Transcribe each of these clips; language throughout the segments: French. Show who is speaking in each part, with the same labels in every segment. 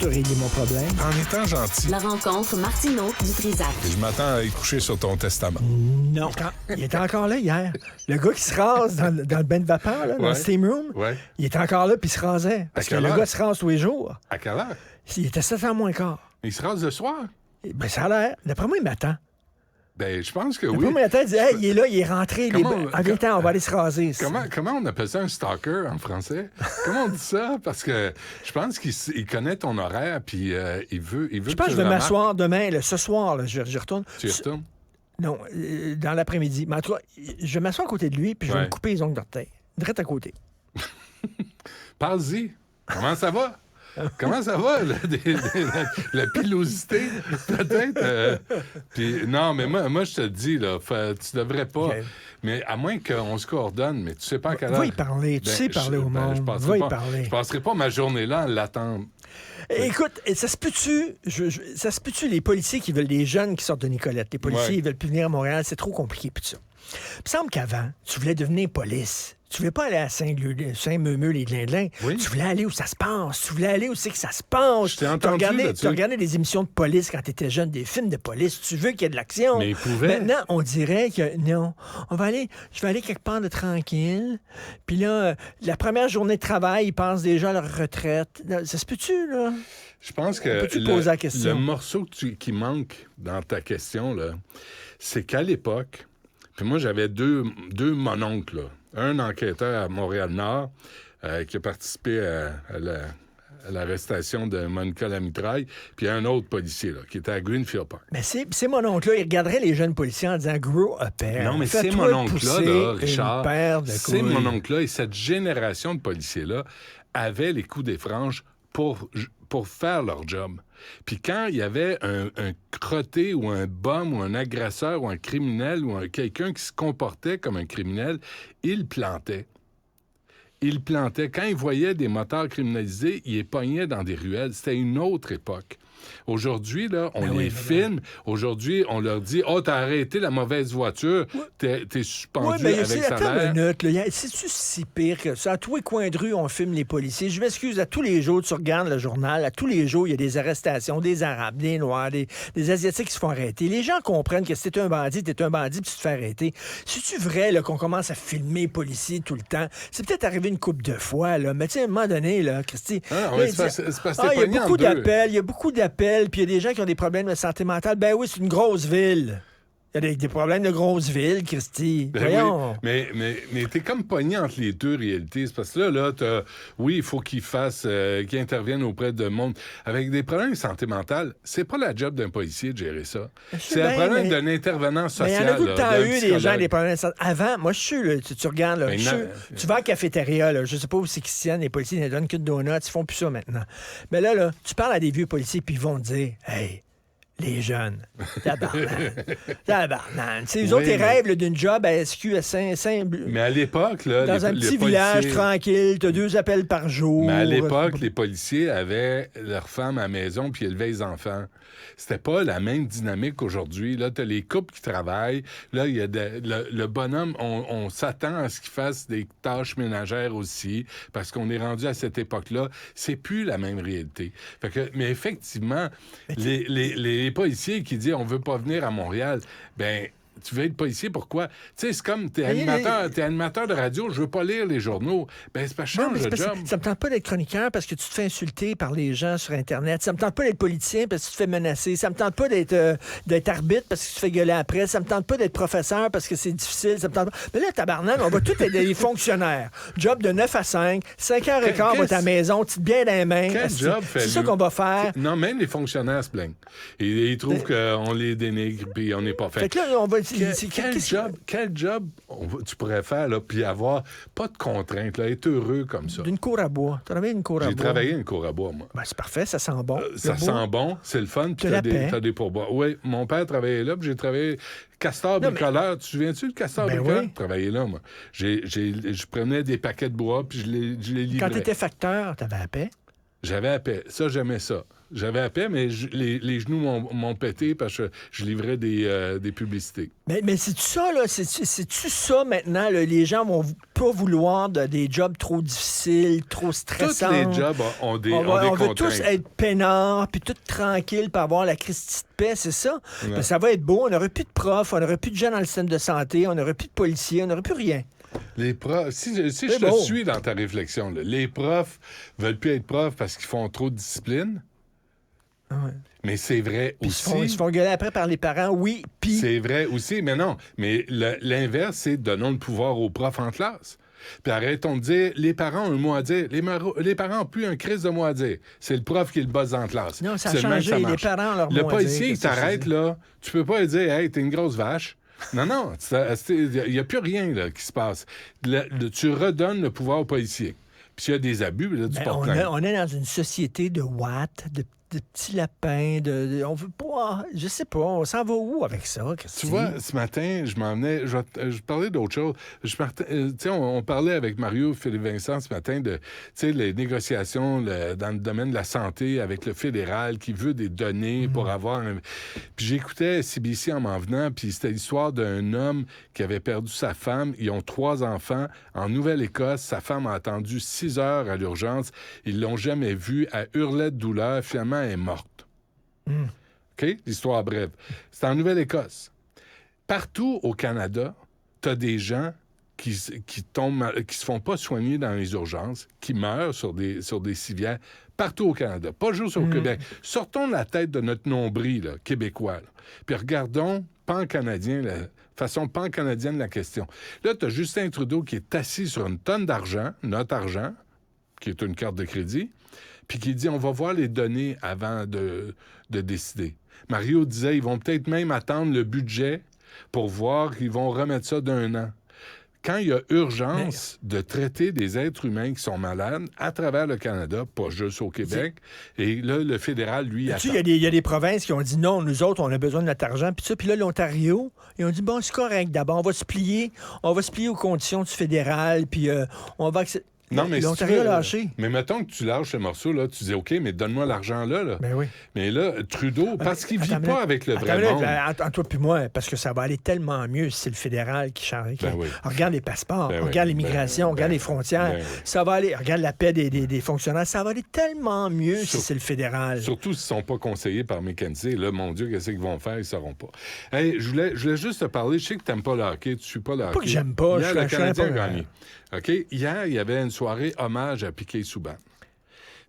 Speaker 1: tu régler mon problème.
Speaker 2: En étant gentil.
Speaker 3: La rencontre Martineau du Trisac.
Speaker 2: Je m'attends à y coucher sur ton testament.
Speaker 1: Non. Il était encore là hier. Le gars qui se rase dans le bain de vapeur, là, dans le steam room, il était encore là puis il se rasait. Parce que le gars se rase tous les jours.
Speaker 2: À quelle heure?
Speaker 1: Il était 7h moins quart.
Speaker 2: Il se rase le soir?
Speaker 1: Ben, ça a l'air. D'après moi, il m'attend.
Speaker 2: Ben, je pense que
Speaker 1: D'après
Speaker 2: oui.
Speaker 1: moi, il m'attend, il dit, hey, il est là, il est rentré. Attends, on va aller se raser.
Speaker 2: Comment on appelle ça un stalker en français? Comment on dit ça? Parce que je pense qu'il connaît ton horaire, puis il veut
Speaker 1: je pense que je vais m'asseoir demain, là, ce soir, là, je retourne.
Speaker 2: Tu y retournes?
Speaker 1: Non, dans l'après-midi. Mais en tout cas, je vais m'asseoir à côté de lui, puis je vais me couper les ongles d'orteil. Direct à côté.
Speaker 2: Parle-y. Comment ça va? Comment ça va, la pilosité, peut-être? Puis, non, mais moi, je te dis, là, tu devrais pas. Okay. Mais à moins qu'on se coordonne, mais tu sais pas à quelle heure.
Speaker 1: Va y parler, tu sais parler au monde. Va y parler.
Speaker 2: Je passerai pas ma journée là à l'attendre.
Speaker 1: Écoute, ça se peut-tu, les policiers qui veulent des jeunes qui sortent de Nicolette, les policiers, ils veulent plus venir à Montréal, c'est trop compliqué, puis ça. Il me semble qu'avant, tu voulais devenir police. Tu voulais pas aller à Saint-Meumeux, les Glindelins. Oui. Tu voulais aller où ça se passe. Tu voulais aller où c'est que ça se passe.
Speaker 2: Tu
Speaker 1: regardais des émissions de police quand tu étais jeune, des films de police. Tu veux qu'il y ait de l'action.
Speaker 2: Mais ils pouvaient.
Speaker 1: Maintenant, on dirait que non. Je vais aller quelque part de tranquille. Puis là, la première journée de travail, ils pensent déjà à leur retraite. Ça se peut-tu, là?
Speaker 2: Je pense que le morceau qui manque dans ta question, là, c'est qu'à l'époque, puis moi, j'avais deux mononcles, là. Un enquêteur à Montréal-Nord qui a participé à l'arrestation de Monica Lamitraille, puis un autre policier là, qui était à Greenfield Park.
Speaker 1: Mais c'est mon oncle-là. Il regarderait les jeunes policiers en disant « Grow a pair ».
Speaker 2: Non, mais c'est mon oncle-là, Richard. C'est mon oncle-là. Et cette génération de policiers-là avait les coups des franges pour faire leur job. Puis quand il y avait un crotté ou un bum ou un agresseur ou un criminel ou quelqu'un qui se comportait comme un criminel, il plantait. Quand il voyait des motards criminalisés, il les pognait dans des ruelles. C'était une autre époque. Aujourd'hui, là, on les filme. Aujourd'hui, on leur dit « Oh, t'as arrêté la mauvaise voiture. T'es suspendu avec salaire. »
Speaker 1: Attends une minute, là. C'est-tu si pire que ça? À tous les coins de rue, on filme les policiers. Je m'excuse, à tous les jours, tu regardes le journal, à tous les jours, il y a des arrestations, des Arabes, des Noirs, des Asiatiques qui se font arrêter. Les gens comprennent que si t'es un bandit, puis tu te fais arrêter. C'est-tu vrai là, qu'on commence à filmer les policiers tout le temps? C'est peut-être arrivé une couple de fois, là. Mais tu sais, à un moment donné, là, Christy... il y a beaucoup d'appels, puis il y a des gens qui ont des problèmes de santé mentale. Ben oui, c'est une grosse ville. Il y a des problèmes de grosse ville, Christy. Voyons.
Speaker 2: Oui, mais t'es comme pogné entre les deux réalités. C'est parce que là, il faut qu'ils interviennent auprès de monde. Avec des problèmes de santé mentale, c'est pas la job d'un policier de gérer ça. C'est un problème d'un intervenant social.
Speaker 1: Mais il y en a tout le temps eu des gens avec des problèmes de santé. Avant, moi, je suis là, tu regardes, là, tu vas à la cafétéria, là, je sais pas où c'est qu'ils se tiennent, les policiers ne donnent que de donuts, ils font plus ça maintenant. Mais là, tu parles à des vieux policiers, puis ils vont te dire, hey, les jeunes. Tabarnak. C'est eux autres, ils rêvent d'une job à SQ à Saint...
Speaker 2: Mais à l'époque, là,
Speaker 1: dans un petit village tranquille, t'as 2 appels par jour.
Speaker 2: Mais à l'époque, les policiers avaient leurs femmes à la maison puis élevaient les enfants. C'était pas la même dynamique qu'aujourd'hui. Là, t'as les couples qui travaillent. Là, il y a le bonhomme, on s'attend à ce qu'il fasse des tâches ménagères aussi, parce qu'on est rendu à cette époque-là. C'est plus la même réalité. Mais effectivement, les policiers qui disent on veut pas venir à Montréal, ben tu veux être policier, pourquoi? Tu sais, c'est comme t'es animateur de radio, je veux pas lire les journaux. Ben c'est pas change de job.
Speaker 1: Ça me tente pas d'être chroniqueur parce que tu te fais insulter par les gens sur Internet. Ça me tente pas d'être politicien parce que tu te fais menacer. Ça me tente pas d'être arbitre parce que tu te fais gueuler après. Ça me tente pas d'être professeur parce que c'est difficile. Ça me tente pas... Mais là, tabarnak, on va tous être des fonctionnaires. Job de 9 à 5, 5h15, va à ta maison, tu te bien dans les mains.
Speaker 2: Quel job fait
Speaker 1: C'est ça qu'on va faire.
Speaker 2: Non, même les fonctionnaires se plaignent. Ils trouvent qu'on les dénigre puis on n'est pas fait.
Speaker 1: Fait que là, on va...
Speaker 2: Quel job tu pourrais faire, là, puis avoir pas de contraintes, là, être heureux comme ça?
Speaker 1: D'une cour à bois. Tu as travaillé une cour à bois?
Speaker 2: J'ai travaillé une cour à bois, moi.
Speaker 1: Ben, c'est parfait, ça sent bon.
Speaker 2: Ça sent bon, c'est le fun, puis t'as des pourboires. Oui, mon père travaillait là, puis j'ai travaillé Castor bricoleur. Tu te souviens-tu de Castor bricoleur?
Speaker 1: Oui.
Speaker 2: Je travaillais là, moi. Je prenais des paquets de bois, puis je les livrais.
Speaker 1: Quand t'étais facteur, t'avais la paix?
Speaker 2: J'avais à paix. Ça, j'aimais ça. J'avais à paix, mais les genoux m'ont pété parce que je livrais des publicités.
Speaker 1: Mais c'est-tu ça, là? C'est-tu ça, maintenant? Là? Les gens vont pas vouloir des jobs trop difficiles, trop stressants.
Speaker 2: Tous les jobs ont des
Speaker 1: contraintes. On veut tous être peinards, puis tout tranquille, pour avoir la Christie de paix, c'est ça?
Speaker 2: Ouais.
Speaker 1: Ben, ça va être beau. On n'aurait plus de profs, on n'aurait plus de gens dans le système de santé, on n'aurait plus de policiers, on n'aurait plus rien.
Speaker 2: Les profs, si je te suis dans ta réflexion, là, les profs veulent plus être profs parce qu'ils font trop de discipline.
Speaker 1: Ouais.
Speaker 2: Mais c'est vrai
Speaker 1: Puis
Speaker 2: aussi.
Speaker 1: Ils se font gueuler après par les parents, oui, puis...
Speaker 2: C'est vrai aussi, mais non. Mais l'inverse, c'est donnons le pouvoir aux profs en classe. Puis arrêtons de dire, les parents ont un mot à dire. Les parents n'ont plus un crise de mot à dire. C'est le prof qui est le boss en classe.
Speaker 1: Non, ça a
Speaker 2: c'est
Speaker 1: changé.
Speaker 2: Ça
Speaker 1: les parents ont leur mot à dire.
Speaker 2: Le policier, il t'arrête, là. Tu peux pas lui dire, hey, t'es une grosse vache. Non, il n'y a plus rien là, qui se passe. Tu redonnes le pouvoir au policier. Puis s'il y a des abus, là, tu portes plainte.
Speaker 1: On est dans une société de watts, de petits lapins, on veut pas... Je sais pas, on s'en va où avec ça, Christy?
Speaker 2: Tu vois, ce matin, je m'emmenais... Je parlais d'autre chose. On parlait avec Mario Philippe-Vincent ce matin de les négociations dans le domaine de la santé avec le fédéral qui veut des données pour avoir... Puis j'écoutais CBC en m'en venant, puis c'était l'histoire d'un homme qui avait perdu sa femme. Ils ont 3 enfants. En Nouvelle-Écosse, sa femme a attendu 6 heures à l'urgence. Ils l'ont jamais vue. Elle hurlait de douleur. Finalement, elle est morte. OK? L'histoire brève. C'est en Nouvelle-Écosse. Partout au Canada, tu as des gens qui se font pas soigner dans les urgences, qui meurent sur des civières. Partout au Canada. Pas juste au Québec. Sortons de la tête de notre nombril là, québécois. Là. Puis regardons façon pan-canadienne la question. Là, tu as Justin Trudeau qui est assis sur une tonne d'argent, notre argent, qui est une carte de crédit, puis qui dit on va voir les données avant de décider. Mario disait ils vont peut-être même attendre le budget pour voir qu'ils vont remettre ça d'1 an. Quand il y a urgence de traiter des êtres humains qui sont malades à travers le Canada, pas juste au Québec, et là, le fédéral, lui, attend.
Speaker 1: Il y a des provinces qui ont dit non, nous autres, on a besoin de notre argent, puis ça. Puis là, l'Ontario, ils ont dit bon, c'est correct, d'abord, on va se plier aux conditions du fédéral, puis on va accepter.
Speaker 2: Non, mais
Speaker 1: l'Ontario a lâché.
Speaker 2: Mais mettons que tu lâches le morceau, là, tu dis, OK, mais donne-moi l'argent là.
Speaker 1: Ben oui.
Speaker 2: Mais là, Trudeau, parce qu'il ne vit pas avec le vrai monde.
Speaker 1: Entre toi puis moi, parce que ça va aller tellement mieux si c'est le fédéral qui change.
Speaker 2: Ben oui.
Speaker 1: Regarde les passeports, regarde l'immigration, regarde les frontières. Ça va aller. Regarde la paix des fonctionnaires. Ça va aller tellement mieux si c'est le fédéral.
Speaker 2: Surtout s'ils ne sont pas conseillés par McKenzie. Là, mon Dieu, qu'est-ce qu'ils vont faire? Ils ne sauront pas. Hey, je voulais juste te parler. Je sais que tu n'aimes pas le hockey. Tu ne suis pas le hockey.
Speaker 1: Pas que j'aime pas.
Speaker 2: Hier, le Canadien a gagné. OK? Hier, il y avait une soirée hommage à Piquet-Souban.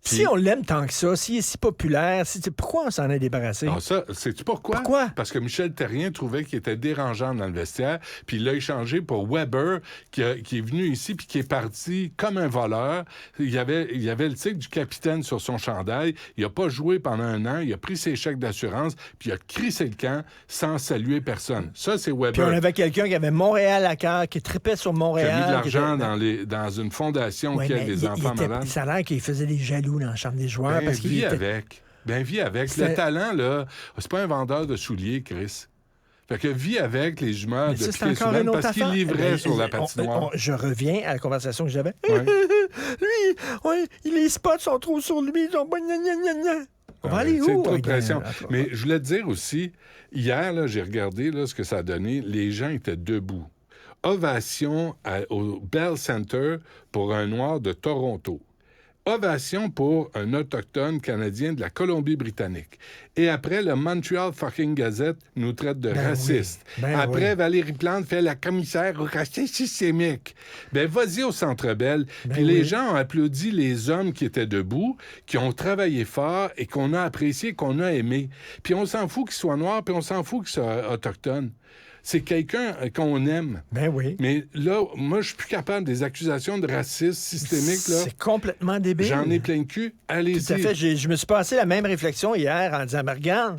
Speaker 1: Puis, si on l'aime tant que ça, s'il est si populaire, pourquoi on s'en est débarrassé?
Speaker 2: Ah, ça, sais-tu pourquoi?
Speaker 1: Pourquoi?
Speaker 2: Parce que Michel Therrien trouvait qu'il était dérangeant dans le vestiaire, puis il l'a échangé pour Weber, qui est venu ici, puis qui est parti comme un voleur. Il y avait le titre du capitaine sur son chandail. Il n'a pas joué pendant 1 an. Il a pris ses chèques d'assurance, puis il a crissé le camp sans saluer personne. Ça, c'est Weber.
Speaker 1: Puis on avait quelqu'un qui avait Montréal à cœur, qui tripait sur Montréal.
Speaker 2: Qui a mis de l'argent dans une fondation qui aide des enfants malades.
Speaker 1: Ça a l'air qu'il faisait des jaloux dans la chambre des joueurs.
Speaker 2: Ben, vis avec. Le talent, là, c'est pas un vendeur de souliers, Chris. Fait que vis avec les jumeurs de Piquet-Souban parce qu'il livrait sur la patinoire.
Speaker 1: Je reviens à la conversation que j'avais.
Speaker 2: Ouais.
Speaker 1: Les spots sont trop sur lui. On va aller où?
Speaker 2: C'est trop de pression. Mais je voulais te dire aussi, hier, là, j'ai regardé là, ce que ça a donné. Les gens étaient debout. Ovation au Bell Center pour un Noir de Toronto. Ovation pour un autochtone canadien de la Colombie-Britannique. Et après, le Montreal fucking Gazette nous traite de racistes. Après, Valérie Plante fait la commissaire au racisme systémique. Ben, vas-y au Centre Bell. Puis les gens ont applaudi les hommes qui étaient debout, qui ont travaillé fort et qu'on a apprécié, qu'on a aimé. Puis on s'en fout qu'il soit noir, puis on s'en fout qu'il soit autochtone. C'est quelqu'un qu'on aime.
Speaker 1: Ben oui.
Speaker 2: Mais là, moi, je suis plus capable des accusations de racisme systémique. Là.
Speaker 1: C'est complètement débile.
Speaker 2: J'en ai plein le cul. Allez-y.
Speaker 1: Tout à fait. Je me suis passé la même réflexion hier en disant, regarde,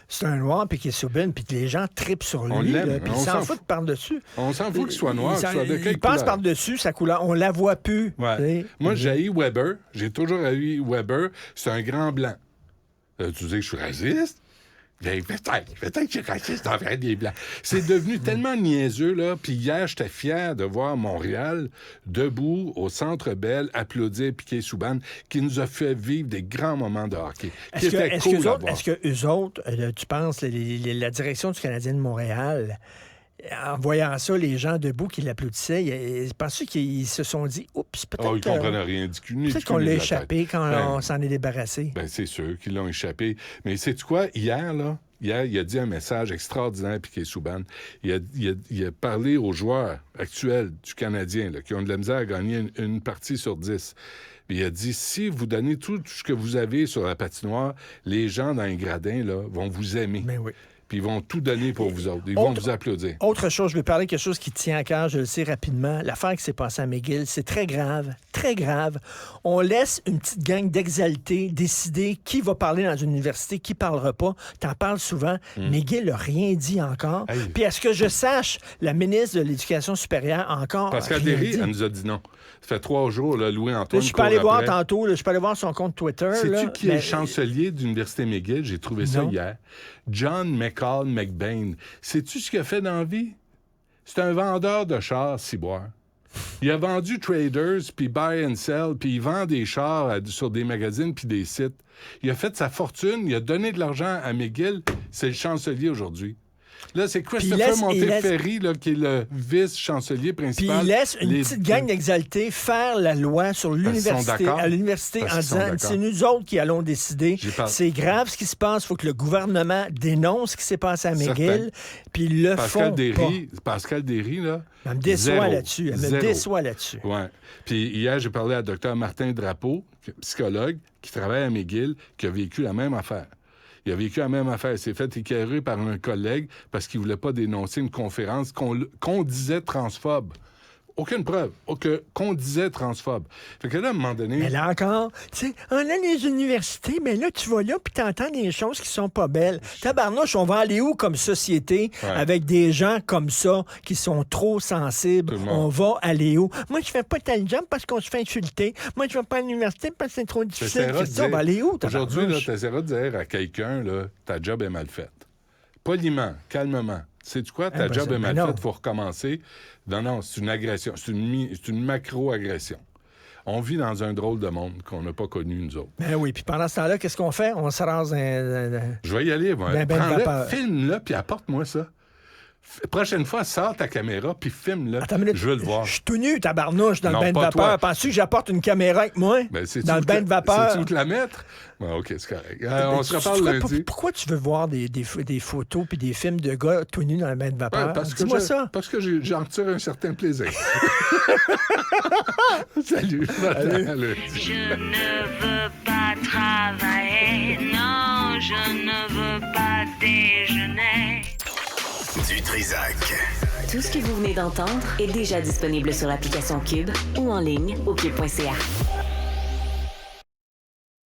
Speaker 1: c'est un noir, puis qui est Souban, puis que les gens tripent sur lui.
Speaker 2: On l'aime.
Speaker 1: Puis ils s'en foutent par-dessus.
Speaker 2: On s'en fout qu'il soit noir, qu'il soit de quelle
Speaker 1: il passe par-dessus sa couleur. On la voit plus.
Speaker 2: Ouais. Moi, j'ai haï Weber. J'ai toujours haï Weber. C'est un grand blanc. Tu dis que je suis raciste? Peut-être que j'ai raciste envers des Blancs. C'est devenu tellement niaiseux, là. Puis hier, j'étais fier de voir Montréal debout au Centre Bell, applaudir Piquet Souban, qui nous a fait vivre des grands moments de hockey.
Speaker 1: Est-ce que eux autres, tu penses, la direction du Canadien de Montréal, en voyant ça, les gens debout qui l'applaudissaient, penses-tu qu'ils se sont dit, oups, peut-être
Speaker 2: ils ne comprennent rien du cul.
Speaker 1: Peut-être qu'on l'a échappé quand on s'en est débarrassé.
Speaker 2: C'est sûr qu'ils l'ont échappé. Mais sais-tu quoi? Hier, il a dit un message extraordinaire, Piquet Souban. Il a parlé aux joueurs actuels du Canadien là, qui ont de la misère à gagner une partie sur 10. Il a dit, si vous donnez tout ce que vous avez sur la patinoire, les gens dans les gradins là, vont vous aimer.
Speaker 1: Mais oui.
Speaker 2: Puis ils vont tout donner pour vous autres. Ils vont vous applaudir.
Speaker 1: Autre chose, je vais parler de quelque chose qui tient à cœur, je le sais rapidement. L'affaire qui s'est passée à McGill, c'est très grave, très grave. On laisse une petite gang d'exaltés décider qui va parler dans une université, qui parlera pas. T'en parles souvent. McGill n'a rien dit encore. Hey. Puis à ce que je sache, la ministre de l'Éducation supérieure encore
Speaker 2: Pascal Derry, elle nous a dit non. Ça fait 3 jours, là, Louis-Antoine.
Speaker 1: Je suis pas allé voir tantôt, je suis pas allé voir son compte Twitter.
Speaker 2: Sais-tu qui est le chancelier de l'Université McGill? J'ai trouvé ça hier. John McCall McBain. Sais-tu ce qu'il a fait dans la vie? C'est un vendeur de chars ciboire. Il a vendu Traders, puis Buy and Sell, puis il vend des chars sur des magazines puis des sites. Il a fait sa fortune, il a donné de l'argent à McGill. C'est le chancelier aujourd'hui. Là, c'est Christopher Montefiore là, qui est le vice-chancelier principal.
Speaker 1: Puis il laisse une petite gang d'exaltés faire la loi sur l'université, à l'université en disant c'est nous autres qui allons décider. C'est grave ce qui se passe. Il faut que le gouvernement dénonce ce qui s'est passé à McGill. Puis ils le font pas.
Speaker 2: Pascal Derry, là,
Speaker 1: elle me déçoit là-dessus. Elle me déçoit là-dessus.
Speaker 2: Ouais. Puis hier, j'ai parlé à Dr Martin Drapeau, psychologue, qui travaille à McGill, qui a vécu la même affaire. Il a vécu la même affaire. Il s'est fait écœurer par un collègue parce qu'il ne voulait pas dénoncer une conférence qu'on disait transphobe. Aucune preuve. Qu'on disait transphobe. Fait que là, à un moment donné...
Speaker 1: Mais là encore, tu sais, on a les universités, mais là, tu vas là puis t'entends des choses qui sont pas belles. Tabarnouche, on va aller où comme société avec des gens comme ça qui sont trop sensibles? On va aller où? Moi, je fais pas tel job parce qu'on se fait insulter. Moi, je vais pas à l'université parce que c'est trop difficile. On va aller où?
Speaker 2: Aujourd'hui, tu essaieras de dire à quelqu'un, là, ta job est mal faite. Poliment, calmement. Sais-tu quoi? Ta job est mal faite, il faut recommencer. Non, c'est une agression. C'est une macro-agression. On vit dans un drôle de monde qu'on n'a pas connu, nous autres.
Speaker 1: Ben oui, puis pendant ce temps-là, qu'est-ce qu'on fait? On se rase
Speaker 2: Je vais y aller, moi. Prends-le, filme-le, puis apporte-moi ça. Prochaine fois, sors ta caméra, puis filme-le. Je veux le voir.
Speaker 1: Je suis tout nu, tabarnouche, dans le bain de vapeur. Penses-tu que j'apporte une caméra avec moi? Dans le bain de vapeur?
Speaker 2: C'est-tu te la mettre? Bon, OK, c'est correct. On se reparle lundi.
Speaker 1: Pourquoi tu veux voir des photos puis des films de gars tout nus dans le bain de vapeur? Dis-moi ça.
Speaker 2: Parce que j'en retire un certain plaisir. Salut.
Speaker 4: Je ne veux pas travailler. Non, je ne veux pas déjeuner.
Speaker 5: Du Trisac.
Speaker 3: Tout ce que vous venez d'entendre est déjà disponible sur l'application Cube ou en ligne au cube.ca.